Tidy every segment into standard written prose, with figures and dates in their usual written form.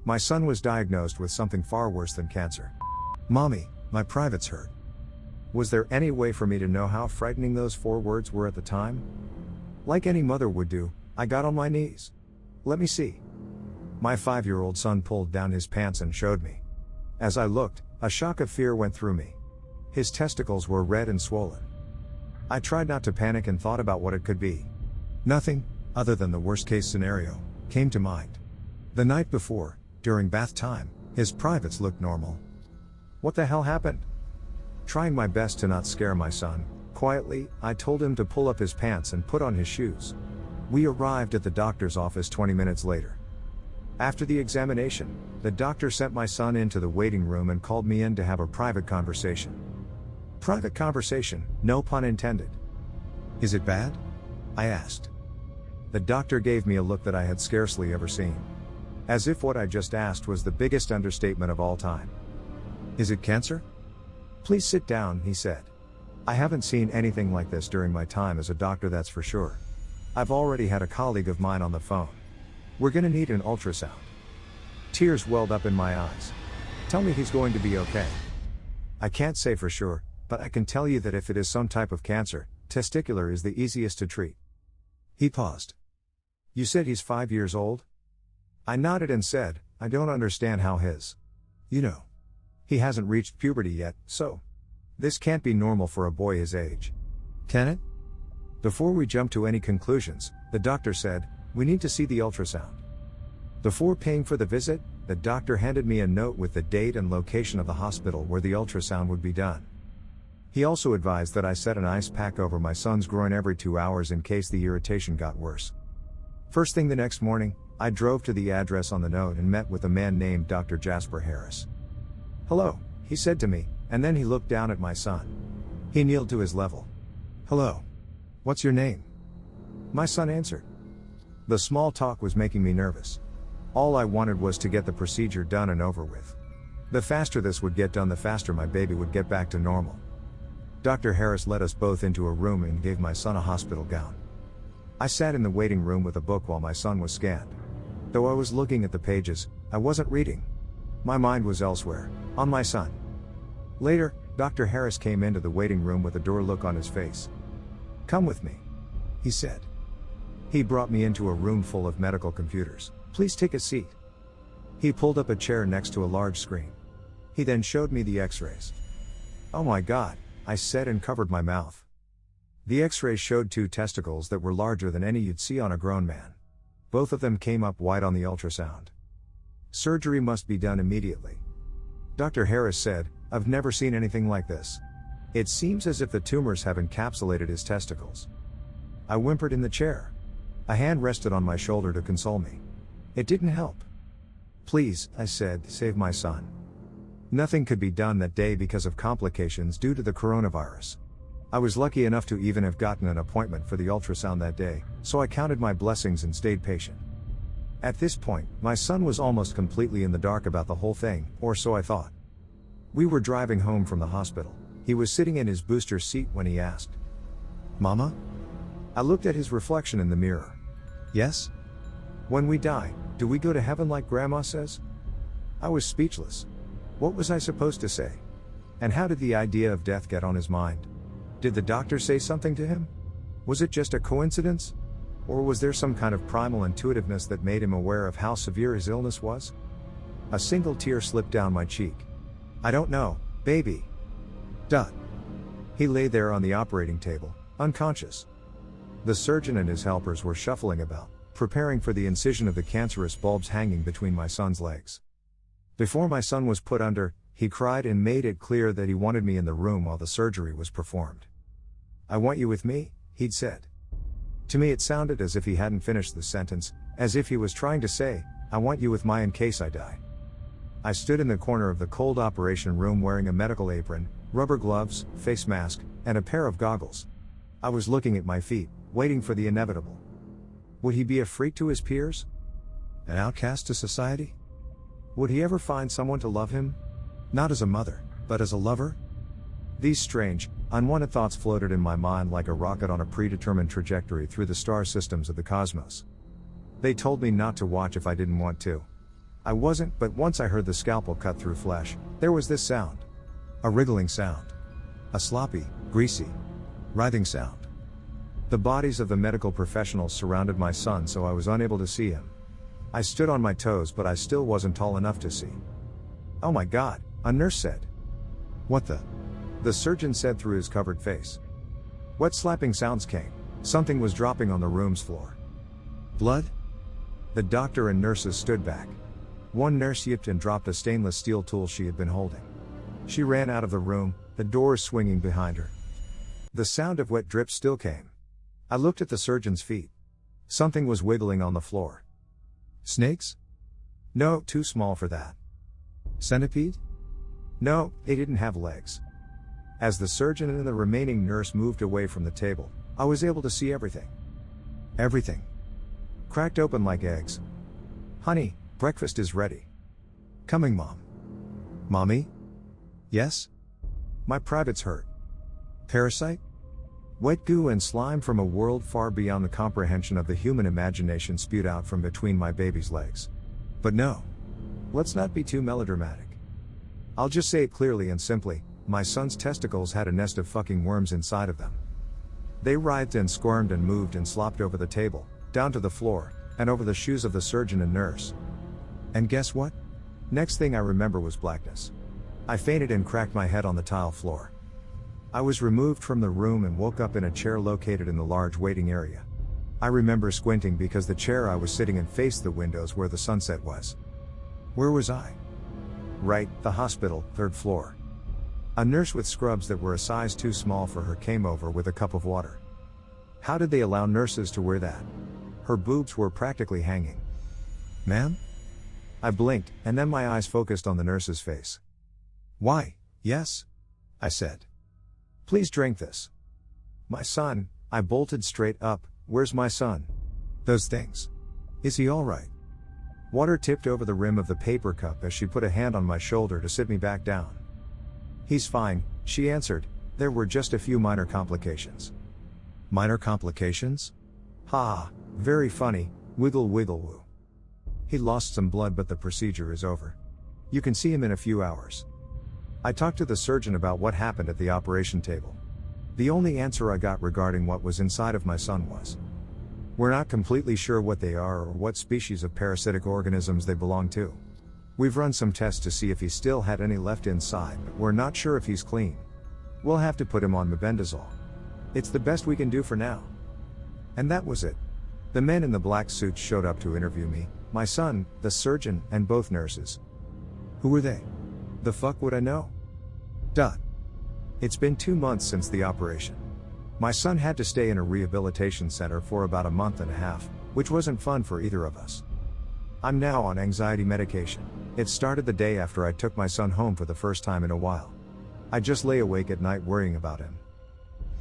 My son was diagnosed with something far worse than cancer. Mommy, my privates hurt. Was there any way for me to know how frightening those 4 words were at the time? Like any mother would do, I got on my knees. Let me see. My 5-year-old son pulled down his pants and showed me. As I looked, a shock of fear went through me. His testicles were red and swollen. I tried not to panic and thought about what it could be. Nothing, other than the worst-case scenario, came to mind. The night before, during bath time, his privates looked normal. What the hell happened? Trying my best to not scare my son, quietly, I told him to pull up his pants and put on his shoes. We arrived at the doctor's office 20 minutes later. After the examination, the doctor sent my son into the waiting room and called me in to have a private conversation. Private conversation, no pun intended. Is it bad? I asked. The doctor gave me a look that I had scarcely ever seen. As if what I just asked was the biggest understatement of all time. Is it cancer? Please sit down, he said. I haven't seen anything like this during my time as a doctor, that's for sure. I've already had a colleague of mine on the phone. We're gonna need an ultrasound. Tears welled up in my eyes. Tell me he's going to be okay. I can't say for sure, but I can tell you that if it is some type of cancer, testicular is the easiest to treat. He paused. You said he's 5 years old? I nodded and said, I don't understand how his. He hasn't reached puberty yet, so. This can't be normal for a boy his age. Can it? Before we jump to any conclusions, the doctor said, we need to see the ultrasound. Before paying for the visit, the doctor handed me a note with the date and location of the hospital where the ultrasound would be done. He also advised that I set an ice pack over my son's groin every 2 hours in case the irritation got worse. First thing the next morning, I drove to the address on the note and met with a man named Dr. Jasper Harris. Hello, he said to me, and then he looked down at my son. He kneeled to his level. Hello. What's your name? My son answered. The small talk was making me nervous. All I wanted was to get the procedure done and over with. The faster this would get done, the faster my baby would get back to normal. Dr. Harris led us both into a room and gave my son a hospital gown. I sat in the waiting room with a book while my son was scanned. Though I was looking at the pages, I wasn't reading. My mind was elsewhere, on my son. Later, Dr. Harris came into the waiting room with a door look on his face. Come with me, he said. He brought me into a room full of medical computers. Please take a seat. He pulled up a chair next to a large screen. He then showed me the x-rays. Oh my God, I said and covered my mouth. The x-rays showed 2 testicles that were larger than any you'd see on a grown man. Both of them came up white on the ultrasound. Surgery must be done immediately. Dr. Harris said, I've never seen anything like this. It seems as if the tumors have encapsulated his testicles. I whimpered in the chair. A hand rested on my shoulder to console me. It didn't help. Please, I said, save my son. Nothing could be done that day because of complications due to the coronavirus. I was lucky enough to even have gotten an appointment for the ultrasound that day, so I counted my blessings and stayed patient. At this point, my son was almost completely in the dark about the whole thing, or so I thought. We were driving home from the hospital. He was sitting in his booster seat when he asked, Mama? I looked at his reflection in the mirror. Yes? When we die, do we go to heaven like Grandma says? I was speechless. What was I supposed to say? And how did the idea of death get on his mind? Did the doctor say something to him? Was it just a coincidence? Or was there some kind of primal intuitiveness that made him aware of how severe his illness was? A single tear slipped down my cheek. I don't know, baby. He lay there on the operating table, unconscious. The surgeon and his helpers were shuffling about, preparing for the incision of the cancerous bulbs hanging between my son's legs. Before my son was put under, he cried and made it clear that he wanted me in the room while the surgery was performed. I want you with me, he'd said. To me it sounded as if he hadn't finished the sentence, as if he was trying to say, I want you with me in case I die. I stood in the corner of the cold operation room wearing a medical apron, rubber gloves, face mask, and a pair of goggles. I was looking at my feet, waiting for the inevitable. Would he be a freak to his peers? An outcast to society? Would he ever find someone to love him? Not as a mother, but as a lover? These strange, unwanted thoughts floated in my mind like a rocket on a predetermined trajectory through the star systems of the cosmos. They told me not to watch if I didn't want to. I wasn't, but once I heard the scalpel cut through flesh, there was this sound. A wriggling sound. A sloppy, greasy, writhing sound. The bodies of the medical professionals surrounded my son, so I was unable to see him. I stood on my toes, but I still wasn't tall enough to see. "Oh my God," a nurse said. "What the?" the surgeon said through his covered face. Wet slapping sounds came. Something was dropping on the room's floor. Blood? The doctor and nurses stood back. One nurse yipped and dropped a stainless steel tool she had been holding. She ran out of the room, the doors swinging behind her. The sound of wet drip still came. I looked at the surgeon's feet. Something was wiggling on the floor. Snakes? No, too small for that. Centipede? No, they didn't have legs. As the surgeon and the remaining nurse moved away from the table, I was able to see everything. Everything. Cracked open like eggs. "Honey, breakfast is ready." "Coming, Mom." "Mommy?" "Yes?" "My private's hurt." "Parasite?" Wet goo and slime from a world far beyond the comprehension of the human imagination spewed out from between my baby's legs. But no. Let's not be too melodramatic. I'll just say it clearly and simply, my son's testicles had a nest of fucking worms inside of them. They writhed and squirmed and moved and slopped over the table, down to the floor, and over the shoes of the surgeon and nurse. And guess what? Next thing I remember was blackness. I fainted and cracked my head on the tile floor. I was removed from the room and woke up in a chair located in the large waiting area. I remember squinting because the chair I was sitting in faced the windows where the sunset was. Where was I? Right, the hospital, 3rd floor. A nurse with scrubs that were a size too small for her came over with a cup of water. How did they allow nurses to wear that? Her boobs were practically hanging. "Ma'am?" I blinked, and then my eyes focused on the nurse's face. "Why, yes," I said. "Please drink this." "My son," I bolted straight up, "where's my son?" "Those things. Is he all right?" Water tipped over the rim of the paper cup as she put a hand on my shoulder to sit me back down. "He's fine," she answered. "There were just a few minor complications." "Minor complications?" "Ha, very funny, wiggle wiggle woo. He lost some blood, but the procedure is over. You can see him in a few hours." I talked to the surgeon about what happened at the operation table. The only answer I got regarding what was inside of my son was, "We're not completely sure what they are or what species of parasitic organisms they belong to. We've run some tests to see if he still had any left inside, but we're not sure if he's clean. We'll have to put him on mebendazole. It's the best we can do for now." And that was it. The men in the black suits showed up to interview me, my son, the surgeon, and both nurses. Who were they? The fuck would I know? It's been 2 months since the operation. My son had to stay in a rehabilitation center for about a month and a half, which wasn't fun for either of us. I'm now on anxiety medication. It started the day after I took my son home for the first time in a while. I just lay awake at night worrying about him.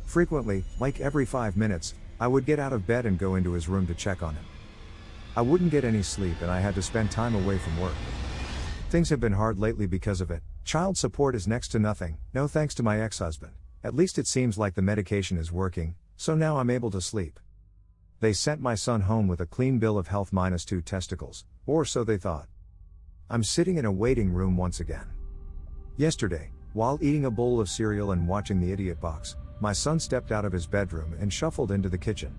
Frequently, like every 5 minutes, I would get out of bed and go into his room to check on him. I wouldn't get any sleep and I had to spend time away from work. Things have been hard lately because of it. Child support is next to nothing, no thanks to my ex-husband. At least it seems like the medication is working, so now I'm able to sleep. They sent my son home with a clean bill of health minus 2 testicles, or so they thought. I'm sitting in a waiting room once again. Yesterday, while eating a bowl of cereal and watching the Idiot Box, my son stepped out of his bedroom and shuffled into the kitchen.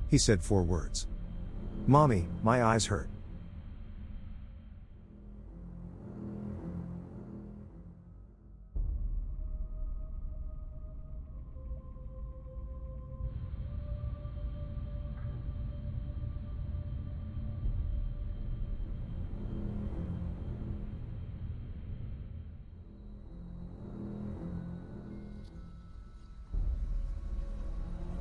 He said 4 words. "Mommy, my eyes hurt."